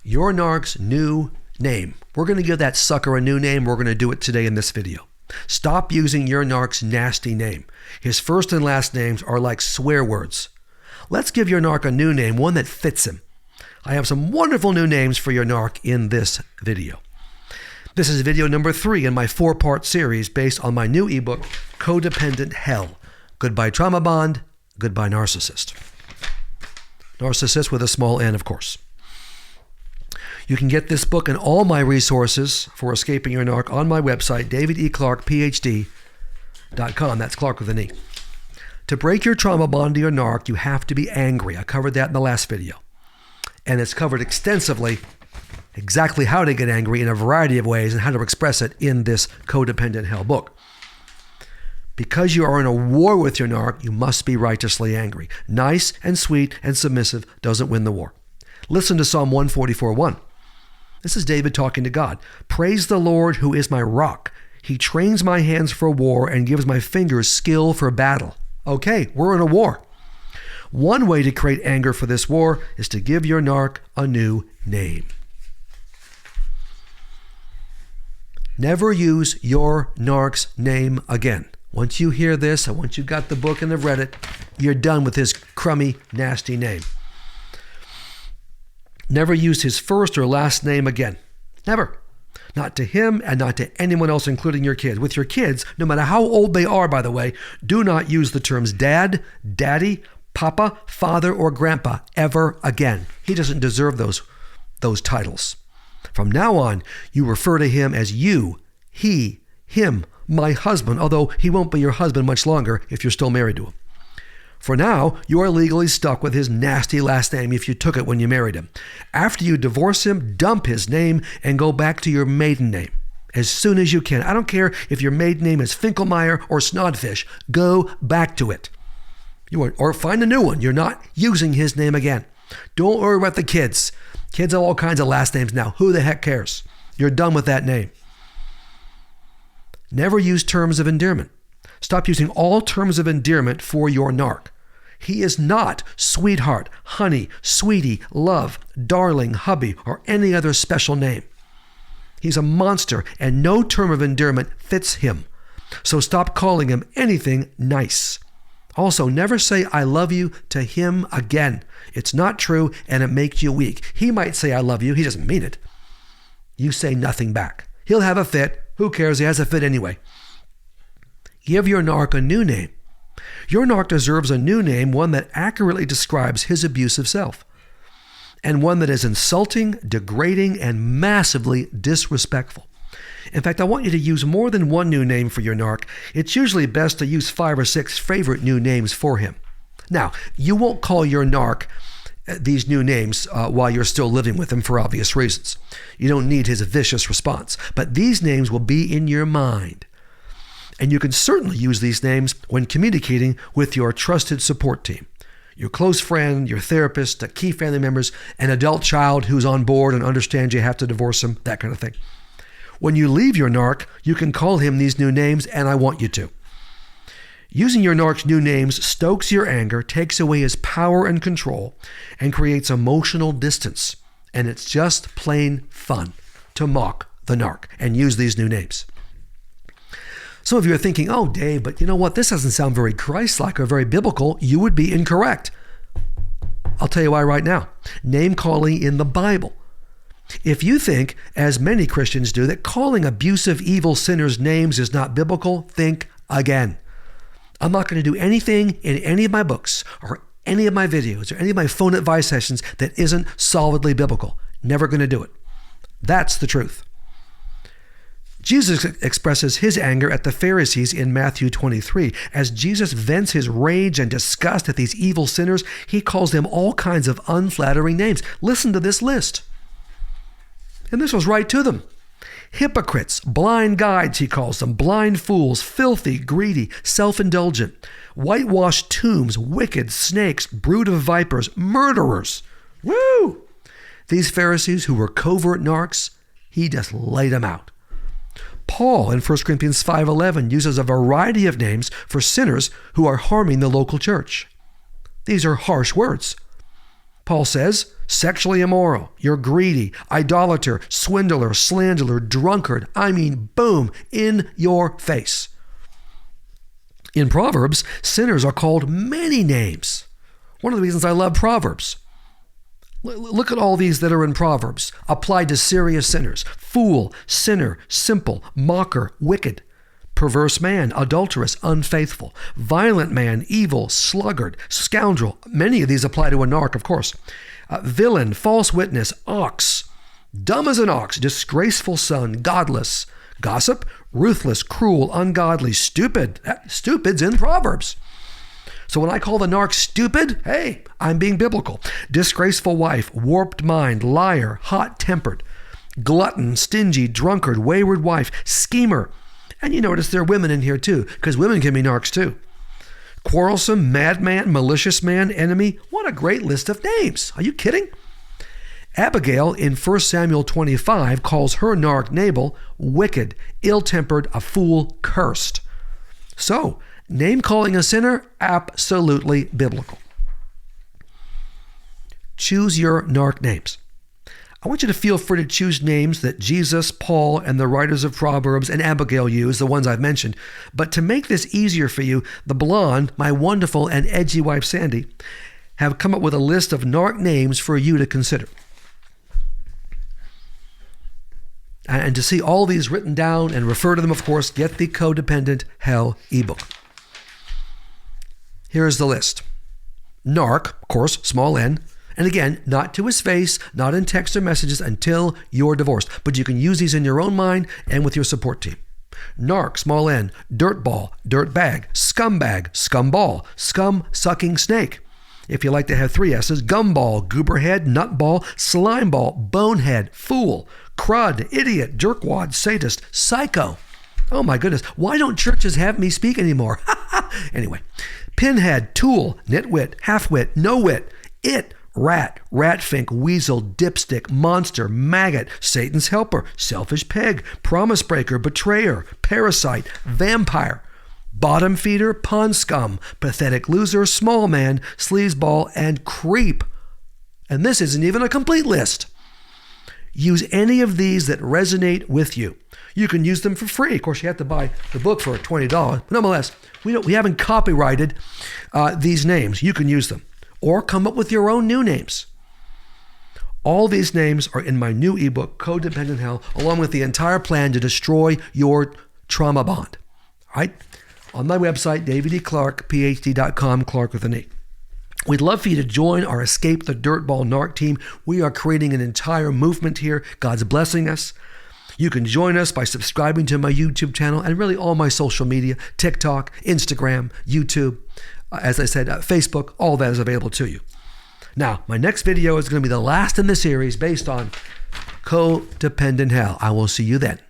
your narc's new name. We're going to give that sucker a new name. We're going to do it today in this video. Stop using your narc's nasty name. His first and last names are like swear words. Let's give your narc a new name, one that fits him. I have some wonderful new names for your narc in this video. This is video number 3 in my 4-part series based on my new ebook, Codependent Hell. Goodbye Trauma Bond, Goodbye Narcissist. Narcissist with a small n, of course. You can get this book and all my resources for escaping your narc on my website, davideclarkephd.com. That's Clarke with an E. To break your trauma bond to your narc, you have to be angry. I covered that in the last video. And it's covered extensively exactly how to get angry in a variety of ways and how to express it in this Codependent Hell book. Because you are in a war with your narc, you must be righteously angry. Nice and sweet and submissive doesn't win the war. Listen to Psalm 144:1. This is David talking to God. Praise the Lord who is my rock. He trains my hands for war and gives my fingers skill for battle. Okay, we're in a war. One way to create anger for this war is to give your narc a new name. Never use your narc's name again. Once you hear this, and once you've got the book and have read it, you're done with his crummy, nasty name. Never use his first or last name again. Never. Not to him and not to anyone else, including your kids. With your kids, no matter how old they are, by the way, do not use the terms dad, daddy, papa, father, or grandpa ever again. He doesn't deserve those titles. From now on, you refer to him as you, he, him, my husband, although he won't be your husband much longer if you're still married to him. For now, you are legally stuck with his nasty last name if you took it when you married him. After you divorce him, dump his name and go back to your maiden name as soon as you can. I don't care if your maiden name is Finkelmeyer or Snodfish. Go back to it. Or find a new one. You're not using his name again. Don't worry about the kids. Kids have all kinds of last names now. Who the heck cares? You're done with that name. Never use terms of endearment. Stop using all terms of endearment for your narc. He is not sweetheart, honey, sweetie, love, darling, hubby, or any other special name. He's a monster, and no term of endearment fits him. So stop calling him anything nice. Also, never say I love you to him again. It's not true, and it makes you weak. He might say I love you. He doesn't mean it. You say nothing back. He'll have a fit. Who cares? He has a fit anyway. Give your narc a new name. Your narc deserves a new name, one that accurately describes his abusive self, and one that is insulting, degrading, and massively disrespectful. In fact, I want you to use more than one new name for your narc. It's usually best to use 5 or 6 favorite new names for him. Now, you won't call your narc these new names while you're still living with him for obvious reasons. You don't need his vicious response, but these names will be in your mind. And you can certainly use these names when communicating with your trusted support team, your close friend, your therapist, key family members, an adult child who's on board and understands you have to divorce him, that kind of thing. When you leave your narc, you can call him these new names, and I want you to. Using your narc's new names stokes your anger, takes away his power and control, and creates emotional distance. And it's just plain fun to mock the narc and use these new names. Some of you are thinking, oh, Dave, but you know what? This doesn't sound very Christ-like or very biblical. You would be incorrect. I'll tell you why right now. Name calling in the Bible. If you think, as many Christians do, that calling abusive, evil sinners names is not biblical, think again. I'm not going to do anything in any of my books or any of my videos or any of my phone advice sessions that isn't solidly biblical. Never going to do it. That's the truth. Jesus expresses his anger at the Pharisees in Matthew 23. As Jesus vents his rage and disgust at these evil sinners, he calls them all kinds of unflattering names. Listen to this list. And this was right to them. Hypocrites, blind guides, he calls them, blind fools, filthy, greedy, self-indulgent, whitewashed tombs, wicked, snakes, brood of vipers, murderers. Woo! These Pharisees who were covert narcs, he just laid them out. Paul in 1 Corinthians 5:11 uses a variety of names for sinners who are harming the local church. These are harsh words. Paul says, sexually immoral, you're greedy, idolater, swindler, slanderer, drunkard. I mean, boom, in your face. In Proverbs, sinners are called many names. One of the reasons I love Proverbs. Look at all these that are in Proverbs, applied to serious sinners. Fool, sinner, simple, mocker, wicked, perverse man, adulterous, unfaithful, violent man, evil, sluggard, scoundrel. Many of these apply to a narc, of course. Villain, false witness, ox, dumb as an ox, disgraceful son, godless, gossip, ruthless, cruel, ungodly, stupid. Stupid's in Proverbs. So when I call the narc stupid, hey, I'm being biblical. Disgraceful wife, warped mind, liar, hot-tempered, glutton, stingy, drunkard, wayward wife, schemer. And you notice there are women in here too, because women can be narcs too. Quarrelsome, madman, malicious man, enemy. What a great list of names. Are you kidding? Abigail in 1 Samuel 25 calls her narc Nabal wicked, ill-tempered, a fool, cursed. So, name calling a sinner, absolutely biblical. Choose your narc names. I want you to feel free to choose names that Jesus, Paul, and the writers of Proverbs and Abigail use, the ones I've mentioned. But to make this easier for you, the blonde, my wonderful and edgy wife Sandy, have come up with a list of narc names for you to consider. And to see all these written down and refer to them, of course, get the Codependent Hell ebook. Here's the list. Narc, of course, small n. And again, not to his face, not in text or messages until you're divorced. But you can use these in your own mind and with your support team. Narc, small n. Dirtball, dirtbag. Scumbag, scumball. Scum-sucking snake. If you like to have 3 S's, gumball, gooberhead, nutball, slimeball, bonehead, fool, crud, idiot, jerkwad, sadist, psycho. Oh my goodness, why don't churches have me speak anymore? Anyway, pinhead, tool, nitwit, halfwit, no-wit, it, rat, ratfink, weasel, dipstick, monster, maggot, Satan's helper, selfish peg, promise breaker, betrayer, parasite, vampire, bottom feeder, pond scum, pathetic loser, small man, sleazeball, and creep. And this isn't even a complete list. Use any of these that resonate with you. You can use them for free. Of course, you have to buy the book for $20. But nonetheless, we haven't copyrighted these names. You can use them. Or come up with your own new names. All these names are in my new ebook, Codependent Hell, along with the entire plan to destroy your trauma bond. All right? On my website, davideclarkephd.com, Clarke with an E. We'd love for you to join our Escape the Dirtball Narc team. We are creating an entire movement here. God's blessing us. You can join us by subscribing to my YouTube channel and really all my social media, TikTok, Instagram, YouTube, as I said, Facebook, all that is available to you. Now, my next video is going to be the last in the series based on Codependent Hell. I will see you then.